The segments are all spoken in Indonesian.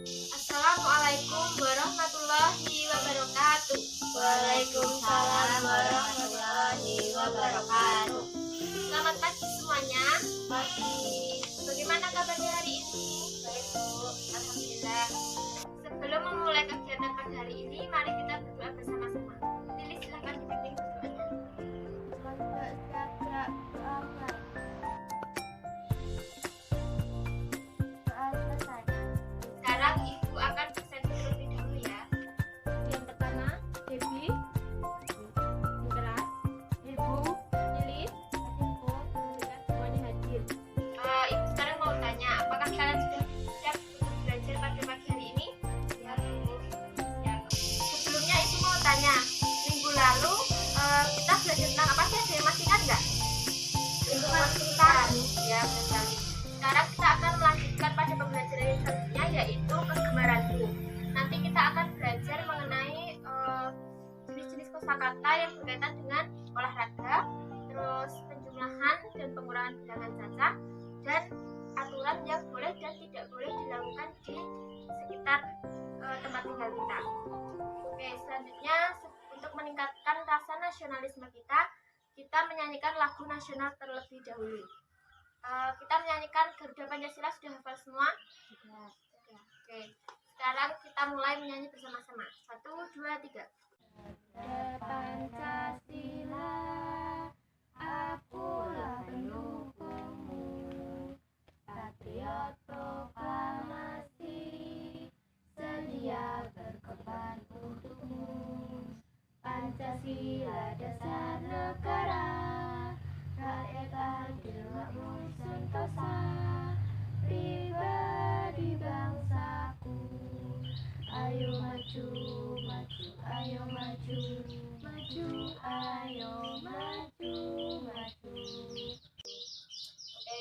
Assalamualaikum warahmatullahi wabarakatuh. Waalaikumsalam warahmatullahi wabarakatuh. Selamat pagi semuanya. Pagi. Bagaimana kabarnya hari ini? Baik, Bu. Alhamdulillah. Sebelum memulai kegiatan pada hari ini, mari kita berdoa bersama-sama. Lili, silahkan dipimpin berdoanya. Semoga sejahtera berakhir. Doa selesai. Sekarang Ibu akan presentasi terlebih dahulu ya. Yang pertama, Debbie. Yang keras, Ibu, Lilis, adikku, dan semuanya hadir. Ibu sekarang mau tanya, apakah kalian sudah siap untuk belajar pada pagi hari ini? Ya, Bu. Ya. Sebelumnya Ibu mau tanya, minggu lalu kita belajar tentang apa sih? Ada yang masih ingat nggak? Lingkungan sekitar. Ya, benar sekali. Sekarang kita akan melanjutkan pada pembelajaran yang selanjutnya, yaitu kegemaranku. Nanti kita akan belajar mengenai jenis-jenis kosakata yang berkaitan dengan olahraga, terus penjumlahan dan pengurangan bilangan cacah, dan aturan yang boleh dan tidak boleh dilakukan di sekitar tempat tinggal kita. Oke, selanjutnya untuk meningkatkan rasa nasionalisme kita menyanyikan lagu nasional terlebih dahulu. Kita menyanyikan Garuda Pancasila, sudah hafal semua? Sudah. Oke, sekarang kita mulai menyanyi bersama-sama. 1, 2, 3. Pancasila, akulah pendukungmu, patriot proklamasi, sedia berkorban untukmu. Pancasila dasar negara, rakyat adil makmur sentosa, pribadi bangsaku. Ayo maju, maju, ayo maju, maju, ayo maju, maju. Oke,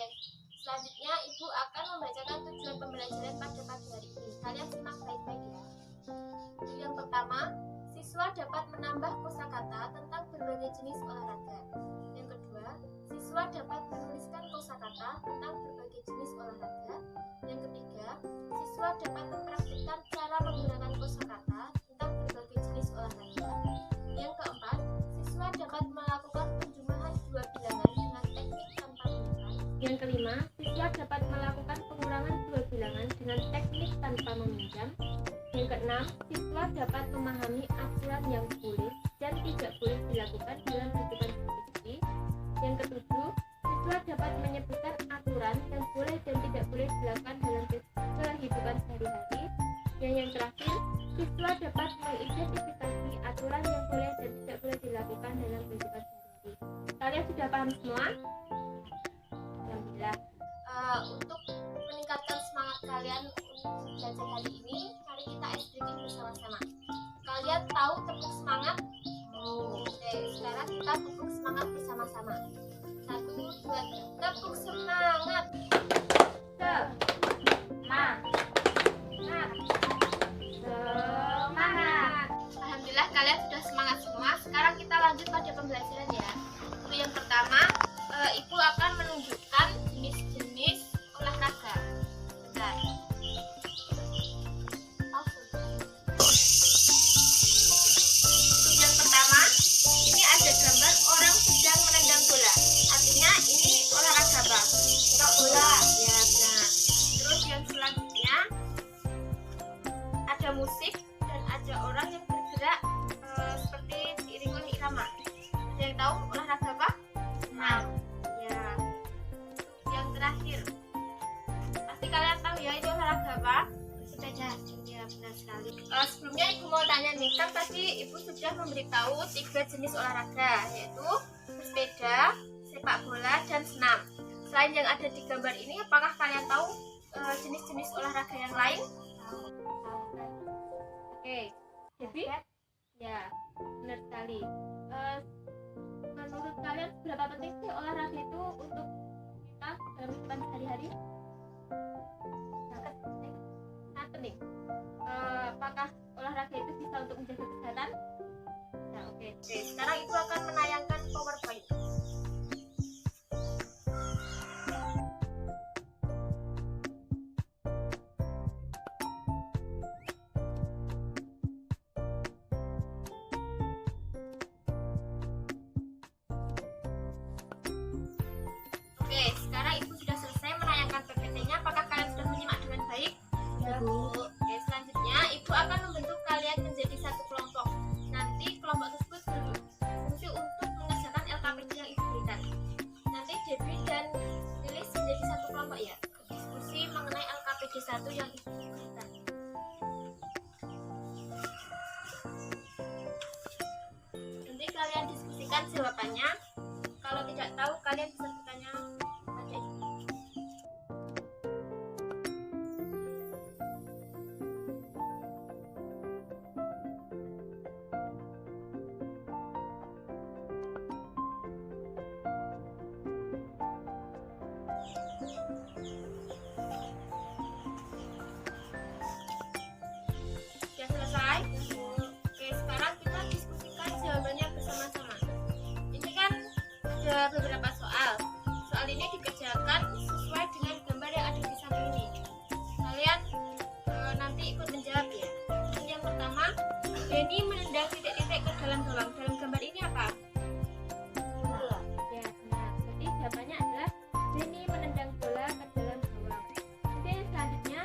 selanjutnya Ibu akan membacakan tujuan pembelajaran pada pagi hari ini. Kalian simak baik-baik ya. Yang pertama, siswa dapat menambah kosakata tentang berbagai jenis olahraga. Yang kedua, siswa dapat menuliskan kosakata tentang berbagai jenis olahraga. Yang ketiga, siswa dapat mempraktikkan cara menggunakan kosakata tentang berbagai jenis olahraga. Yang keempat, siswa dapat melakukan penjumlahan dua bilangan dengan teknik tanpa meminjam. Yang kelima, siswa dapat melakukan pengurangan dua bilangan dengan teknik tanpa meminjam. Yang keenam, siswa dapat memahami aturan yang boleh dan tidak boleh dilakukan dalam kehidupan sehari-hari. Yang ketujuh, siswa dapat menyebutkan aturan yang boleh dan tidak boleh dilakukan dalam kehidupan sehari-hari. Yang terakhir, siswa dapat mengidentifikasi aturan yang boleh dan tidak boleh dilakukan dalam kehidupan sehari-hari. Kalian sudah paham semua? Alhamdulillah. Untuk meningkatkan semangat kalian untuk belajar hari ini, mari kita ice breaking bersama-sama. Kalian tahu tepuk semangat? Oke, sekarang kita tepuk semangat bersama-sama. 1, 2, 3. Tepuk semangat. Semangat. Alhamdulillah kalian sudah semangat semua. Sekarang kita lanjut pada pembelajaran ya. Untuk yang pertama, Ibu akan menunjukkan jenis-jenis olahraga. Bentar. Untuk yang pertama, ini ada gambar orang sedang menendang bola. Artinya ini olahraga apa? Sepak bola. Ya, benar. Terus yang selanjutnya ada musik dan ada orang yang bergerak seperti diiringi irama. Ada yang tahu olahraga apa? Senam. Ya. Yang terakhir, pasti kalian tahu ya itu olahraga apa? Sepeda. Ya, benar sekali. Sebelumnya Ibu mau tanya nih, kan tadi Ibu sudah memberitahu 3 jenis olahraga, yaitu bersepeda, sepak bola, dan senam. Selain yang ada di gambar ini, apakah kalian tahu jenis-jenis olahraga yang lain? Oke, jadi ya benar sekali. Menurut kalian seberapa penting sih olahraga itu untuk kita dalam kehidupan sehari-hari? Sangat penting. Apakah olahraga itu bisa untuk menjaga kesehatan? Nah, oke. Sekarang Ibu akan menayangkan PowerPoint. menjadi satu yang ibu berikan. Nanti kalian diskusikan jawabannya. Kalau tidak tahu kalian bisa bertanya pada ibu. Sudah selesai? Oke, sekarang kita diskusikan jawabannya bersama-sama. Ini kan ada beberapa soal. Soal ini dikerjakan sesuai dengan gambar yang ada di samping ini. Kalian nanti ikut menjawab ya. Yang pertama, Denny menendang titik-titik ke dalam gawang. Dalam gambar ini apa? Bola. Ya, benar. Jadi jawabannya adalah Denny menendang bola ke dalam gawang. Kemudian yang selanjutnya,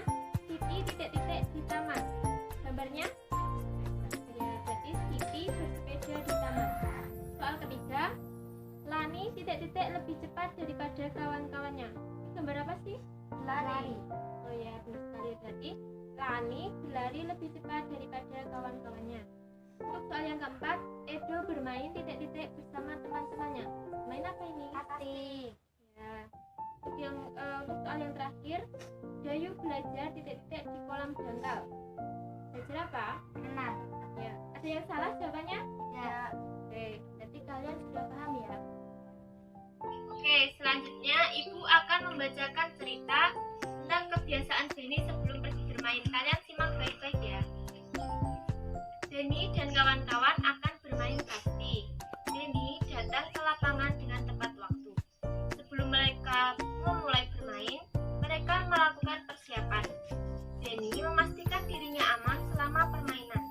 Siti titik-titik di taman. Gambarnya? Ya, jadi Siti bersepeda di taman. Soal ketiga, Lani titik-titik lebih cepat daripada kawan-kawannya. Ini gambar apa sih? Lari. Oh ya, benar sekali. Berarti Lani berlari lebih cepat daripada kawan-kawannya. Untuk soal yang keempat, Edo bermain titik-titik bersama teman-temannya. Main apa ini? Asik. Ya. Untuk soal yang terakhir, Dayu belajar titik-titik di kolam dangkal. Belajar apa? Berenang. Ya. Ada yang salah jawabannya? Ya. Oke, berarti kalian sudah paham ya? Oke, selanjutnya Ibu akan membacakan cerita tentang kebiasaan Denny sebelum pergi bermain. Kalian simak baik-baik ya. Denny dan kawan-kawan akan bermain kasti. Denny datang ke lapangan dengan tepat waktu. Sebelum mereka memulai bermain, mereka melakukan persiapan. Denny memastikan dirinya aman selama permainan.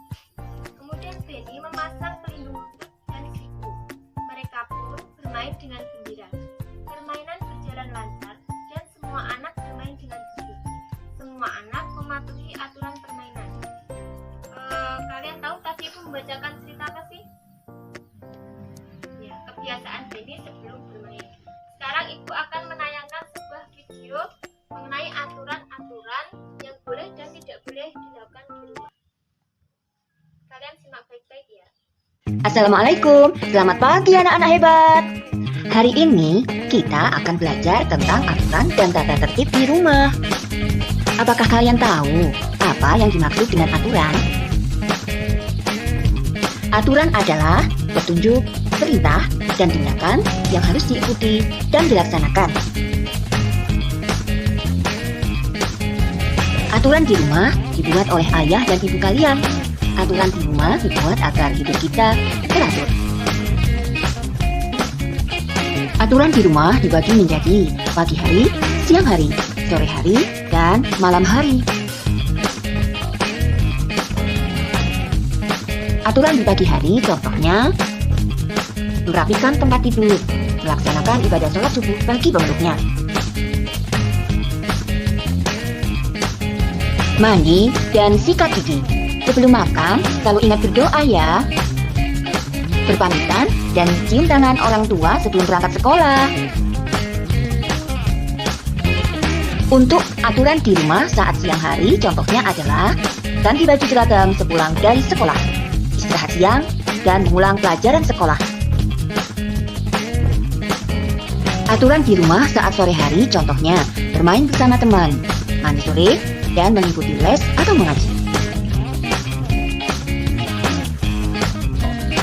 Kemudian Denny memasang pelindung lutut dan siku. Mereka pun bermain dengan gembira. Permainan berjalan lancar dan semua anak bermain dengan jujur. Semua anak mematuhi aturan permainan. Kalian tahu tadi Ibu membacakan cerita apa sih? Ya, kebiasaan Denny sebelum bermain. Sekarang Ibu akan menayangkan sebuah video mengenai aturan-aturan yang boleh dan tidak boleh dilakukan di rumah. Kalian simak baik-baik ya. Assalamualaikum, selamat pagi anak-anak hebat. Hari ini kita akan belajar tentang aturan dan tata tertib di rumah. Apakah kalian tahu apa yang dimaksud dengan aturan? Aturan adalah petunjuk, perintah, dan tindakan yang harus diikuti dan dilaksanakan. Aturan di rumah dibuat oleh ayah dan ibu kalian. Aturan di rumah dibuat agar hidup kita teratur. Aturan di rumah dibagi menjadi pagi hari, siang hari, sore hari, dan malam hari. Aturan di pagi hari contohnya merapikan tempat tidur, melaksanakan ibadah sholat subuh bagi pemuluknya. Mandi dan sikat gigi. Sebelum makan, selalu ingat berdoa ya. Berpamitan dan cium tangan orang tua sebelum berangkat sekolah. Untuk aturan di rumah saat siang hari, contohnya adalah ganti baju seragam sepulang dari sekolah, istirahat siang, dan mengulang pelajaran sekolah. Aturan di rumah saat sore hari, contohnya bermain bersama teman, mandi sore, dan mengikuti les atau mengaji.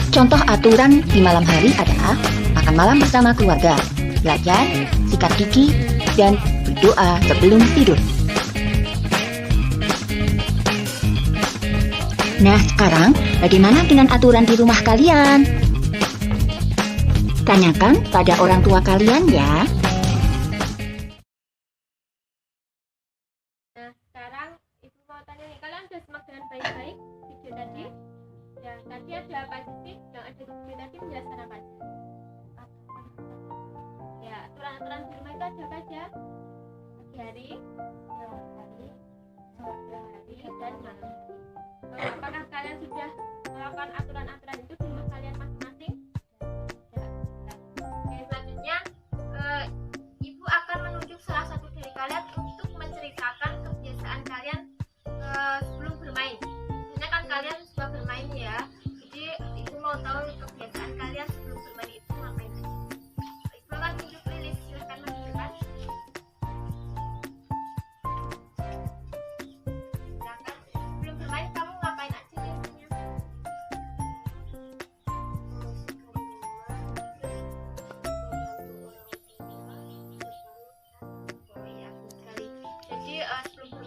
Contoh aturan di malam hari adalah makan malam bersama keluarga, belajar, sikat gigi, dan berdoa sebelum tidur. Nah, sekarang bagaimana dengan aturan di rumah kalian? Tanyakan pada orang tua kalian ya. Nah, sekarang Ibu mau tanya nih, kalian sudah simak dengan baik-baik video tadi? Ya, tadi ada apa aja sih yang ada di video tadi, menjelaskan apa aja? Ya, aturan-aturan di rumah itu ada apa aja? Pagi hari, siang hari, sore hari, dan malam hari. Apakah kalian sudah melakukan aturan-aturan itu di rumah kalian masing-masing? Ya. Oke, selanjutnya Ibu akan menunjuk salah satu dari kalian untuk menceritakan kebiasaan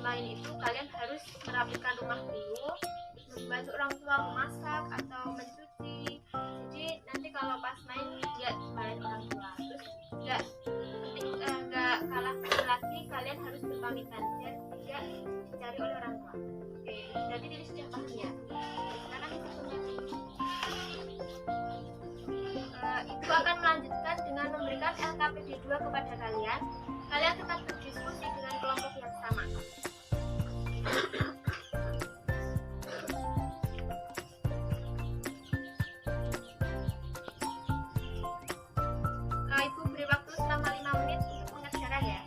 bermain itu kalian harus merapikan rumah dulu, membantu orang tua memasak atau mencuci. Jadi nanti kalau pas main nggak dimarahin orang tua. Terus nggak kalah lagi, kalian harus berpamitan dan tidak dicari oleh orang tua. Oke, berarti ini sudah paham ya. Sekarang kita kembali. Ibu akan melanjutkan dengan memberikan LKPD 2 kepada kalian. Kalian tetap berdiskusi dengan kelompok yang sama. Ibu beri waktu selama 5 menit untuk mengerjakan ya.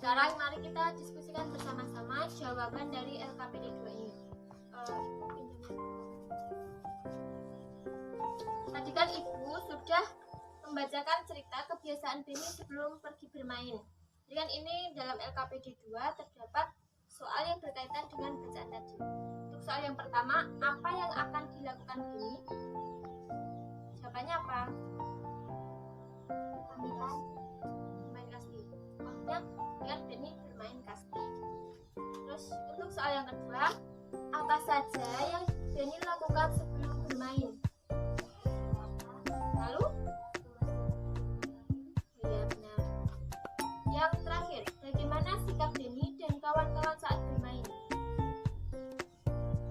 Sekarang mari kita diskusikan bersama-sama jawaban dari LKPD 2 ini. Tadi kan Ibu sudah membacakan cerita kebiasaan Beni sebelum pergi bermain. Jadi kan ini dalam LKPD 2 terdapat soal yang berkaitan dengan bacaan tadi. Untuk soal yang pertama, apa yang akan dilakukan Beni? Jawabannya apa? Bermain kasti. Maksudnya biar Beni bermain kasti. Terus untuk soal yang kedua, apa saja yang Beni lakukan sebelum bermain? Lalu? Iya benar. Yang terakhir, bagaimana sikap Beni dan kawan-kawan saat bermain?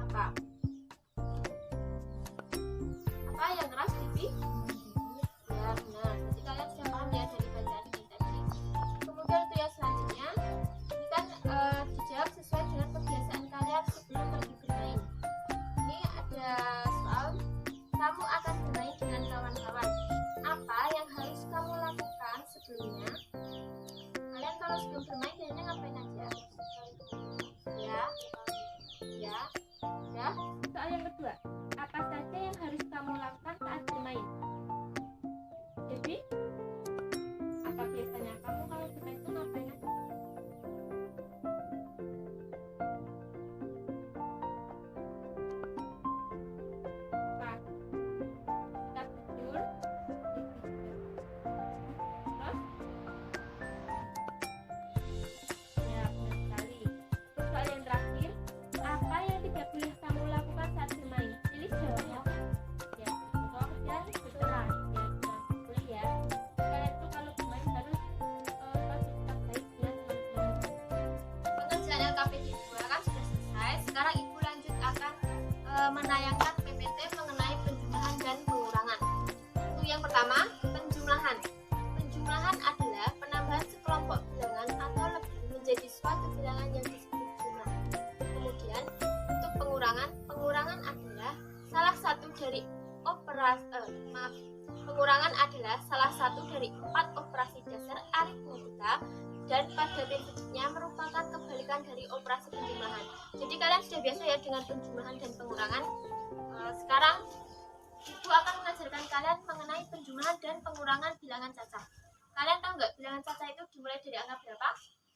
Apa? Apa yang keras, Bibi? Ya benar. Berarti kalian sudah paham ya dari bacaan ini tadi. Kemudian untuk yang selanjutnya, ini kan dijawab sesuai dengan kebiasaan kalian sebelum pergi bermain. Ini ada soal, kamu akan bermain dengan kawan-kawan. Apa yang harus kamu lakukan sebelumnya? Kalian kalau sebelum bermain biasanya ngapain aja? Ya, ya, ya. Soal yang kedua, apa saja yang harus kamu lakukan saat bermain? Jadi, apa biasanya kamu kalau bermain itu ngapain aja? Apa? Kita tidur. Terus? Ya, benar sekali. Terus soal yang terakhir, apa yang tidak boleh kamu lakukan saat bermain? Pilih jawabannya apa? Ya, berbohong dan bercerai. Ya, jangan boleh ya. Kalian tuh kalau bermain harus bersikap baik dengan teman-teman. Pengerjaan LKPD 2 kan sudah selesai. Sekarang Ibu lanjut akan menayangkan PPT mengenai penjumlahan dan pengurangan. Untuk yang pertama, penjumlahan. Penjumlahan adalah penambahan sekelompok bilangan atau lebih menjadi suatu bilangan yang disebut jumlah. Kemudian untuk pengurangan, pengurangan adalah salah satu dari pengurangan adalah salah satu dari 4 operasi dasar aritmetika dan pada prinsipnya merupakan kebalikan dari operasi penjumlahan. Jadi kalian sudah biasa ya dengan penjumlahan dan pengurangan. Sekarang Ibu akan mengajarkan kalian mengenai penjumlahan dan pengurangan bilangan cacah. Kalian tahu nggak bilangan cacah itu dimulai dari angka berapa?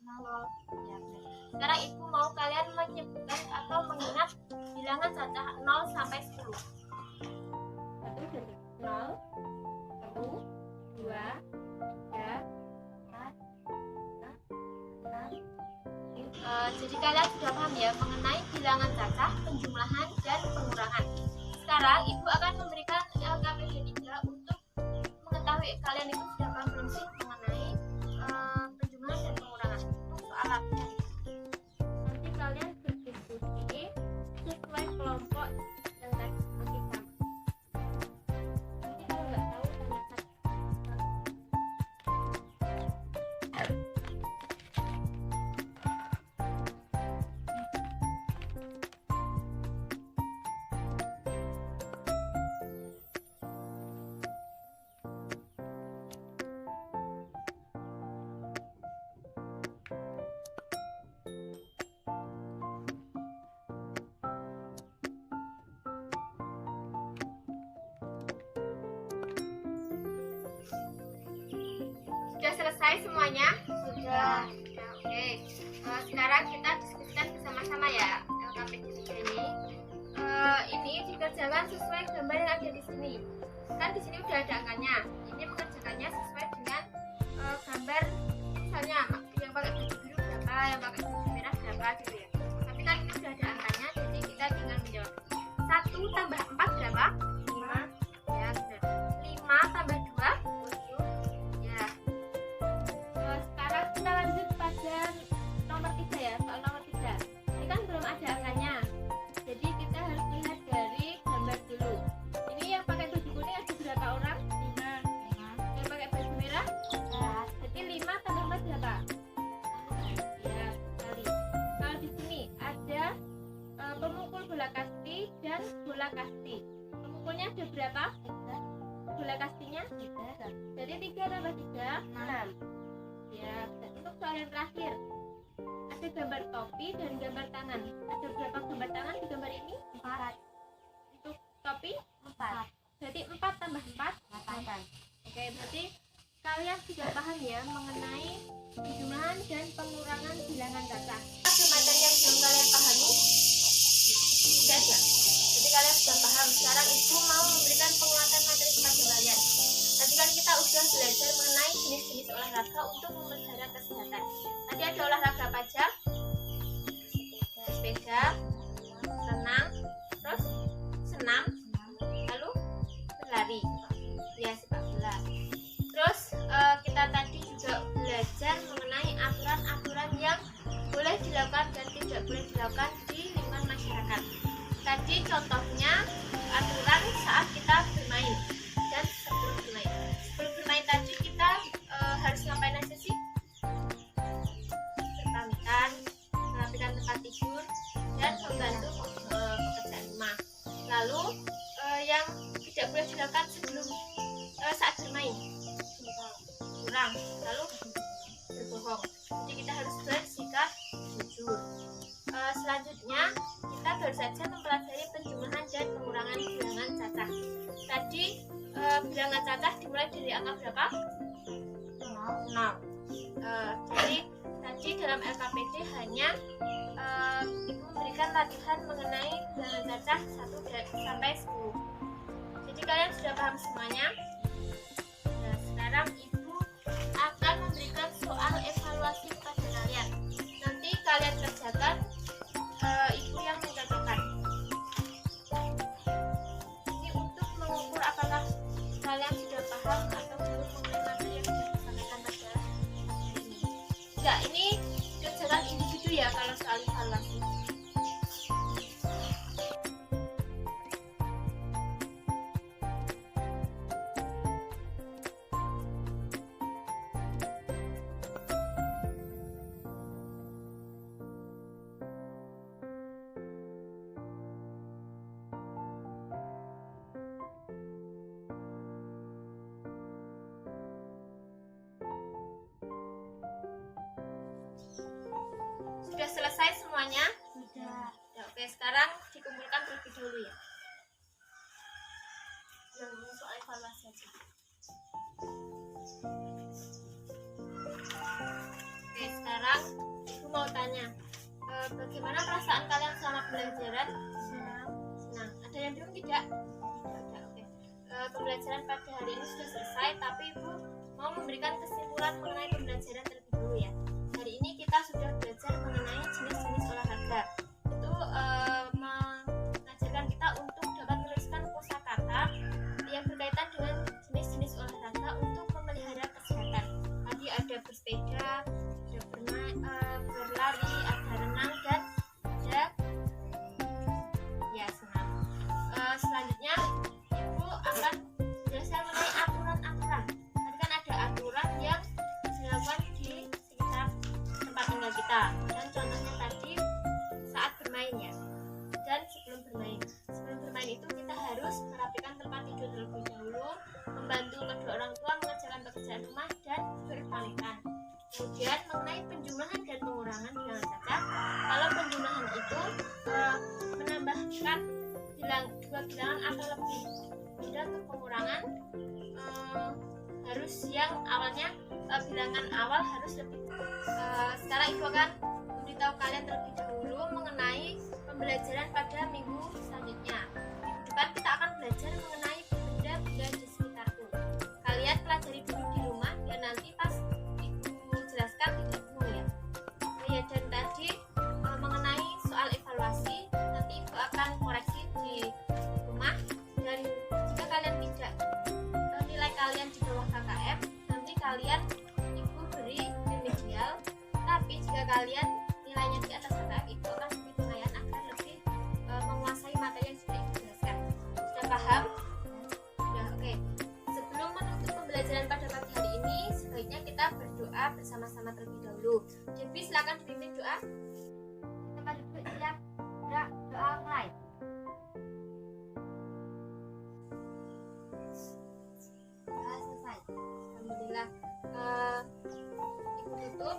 0. Ya, benar. Sekarang Ibu mau kalian menyebutkan atau mengingat bilangan cacah 0 sampai 10. 1 dari 0, 1, 2, 3, 4, 5, 6. Jadi kalian sudah paham ya mengenai bilangan cacah, penjumlahan, dan pengurangan. Sekarang Ibu akan memberikan LKPD 3 untuk mengetahui kalian itu sudah paham belum sih mengenai penjumlahan dan pengurangan. Untuk soal latihan. Nanti kalian berdiskusi sesuai kelompok yang tadi masih sama. Nanti kalau nggak tahu tanyakan. selesai semuanya? Sudah. Oke. Sekarang kita diskusikan bersama-sama ya LKPD 3 ini. Ini dikerjakan sesuai gambar yang ada di sini. Kan di sini udah ada angkanya. Ini mengerjakannya sesuai dengan gambar, misalnya yang pakai baju biru berapa, yang pakai baju merah berapa gitu ya. Tapi kan ini udah ada angkanya, jadi kita tinggal menjawab. 1 tambah 4 berapa? 5. Ya, benar. 5 tambah 2 7. Ya. Sekarang kita lanjut pada nomor 3 ya, soal nomor 3. Ini kan belum ada angkanya. Jadi kita harus lihat dari gambar dulu. Ini yang pakai baju kuning ada berapa orang? 5. Yang pakai baju merah? 4. Jadi 5 tambah 4 berapa? Ya, sekali. Kalau di sini ada pemukul bola kasti dan bola kasti. Pemukulnya ada berapa? 3. Bola kastinya? 3. Jadi 3 tambah 3 6. Ya, dan untuk soal yang terakhir ada gambar topi dan gambar tangan. Ada berapa gambar tangan di gambar ini? 4. Untuk topi? 4. Berarti 4 tambah 4 8. Oke, berarti kalian sudah paham ya mengenai penjumlahan dan pengurangan bilangan cacah. Ada materi yang belum kalian pahami? Sudah ya? Jadi kalian sudah paham. Sekarang Ibu mau memberikan penguatan materi kepada kalian. Tadi kan kita sudah belajar mengenai jenis-jenis olahraga untuk memelihara kesehatan. Tadi ada olahraga apa aja? Sepeda, renang, terus senam, lalu berlari. Ya, sepak bola. Terus kita tadi juga belajar mengenai aturan-aturan yang boleh dilakukan dan tidak boleh dilakukan di lingkungan masyarakat. Tadi contohnya aturan saat kita bermain dan sebelum bermain. Sebelum bermain tadi kita harus ngapain aja sih? Berpamitan, merapikan tempat tidur, dan membantu pekerjaan rumah. Lalu yang tidak boleh dilakukan sebelum saat bermain, curang, lalu berbohong. Jadi kita harus bersikap jujur. Selanjutnya kita baru saja mempelajari penjumlahan dan pengurangan bilangan cacah. Tadi bilangan cacah dimulai dari angka berapa? 0. Jadi tadi dalam LKPD hanya Ibu memberikan latihan mengenai bilangan cacah 1 sampai 10. Jadi kalian sudah paham semuanya? Nah, sekarang Ibu akan memberikan soal evaluasi kepada kalian. Nanti kalian kerjakan, Ibu yang mencontohkan. Ini untuk mengukur apakah kalian sudah paham atau belum mengenai materi yang sudah disampaikan pada hari ini. Enggak, ini kerjakan individu ya kalau soal evaluasi. Sudah selesai semuanya? Sudah. Ya, oke, sekarang dikumpulkan terlebih dahulu ya. Yang soal evaluasi aja. Oke, sekarang Ibu mau tanya, bagaimana perasaan kalian selama pembelajaran? Senang. Ada yang belum tidak? Tidak ada. Oke. Pembelajaran pada hari ini sudah selesai, tapi Ibu mau memberikan kesimpulan mengenai pembelajaran terlebih dahulu ya. Hari ini kita sudah belajar mengenai jenis-jenis olahraga. Itu mengajarkan kita untuk dapat menuliskan kosakata yang berkaitan dengan jenis-jenis olahraga untuk memelihara kesehatan. Tadi ada bersepeda, ada berlari, ada renang, dan ada ya senam. Selanjutnya Ibu akan menjelaskan mengenai aturan-aturan. Tadi kan ada aturan yang dilakukan di sekitar tempat tinggal kita, dan contohnya tadi saat bermain ya, dan sebelum bermain. Sebelum bermain itu kita harus merapikan tempat tidur terlebih dahulu, membantu kedua orang tua mengerjakan pekerjaan rumah, dan berpamitan. Kemudian mengenai penjumlahan dan pengurangan bilangan cacah, kalau penjumlahan itu menambahkan dua bilangan atau lebih. Kemudian untuk pengurangan harus yang awalnya bilangan awal harus lebih. Sekarang Ibu akan memberitahu kalian terlebih dahulu mengenai pembelajaran pada minggu selanjutnya. Minggu depan kita akan belajar mengenai benda-benda di sekitarku. Kalian pelajari dulu di rumah dan nanti pas Ibu jelaskan tidak bingung ya. Ya, dan tadi mengenai soal evaluasi nanti Ibu akan koreksi di rumah, dan jika kalian tidak nilai kalian di bawah KKM, nanti kalian Ibu beri remedial. Tapi jika kalian nilainya di atas KKM, Ibu akan beri penilaian agar lebih menguasai materi yang sudah Ibu jelaskan. Sudah paham? Sudah, oke. Sebelum menutup pembelajaran pada pagi hari ini, sebaiknya kita berdoa bersama-sama terlebih dahulu. Jadi silakan dipimpin doa. Tempat duduk siap, doa mulai. Selesai. Alhamdulillah. Ibu tutup.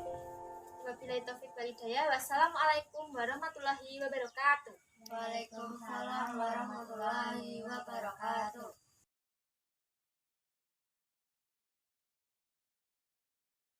Wabillahi taufiq wal hidayah. Wassalamualaikum warahmatullahi wabarakatuh. Waalaikumsalam warahmatullahi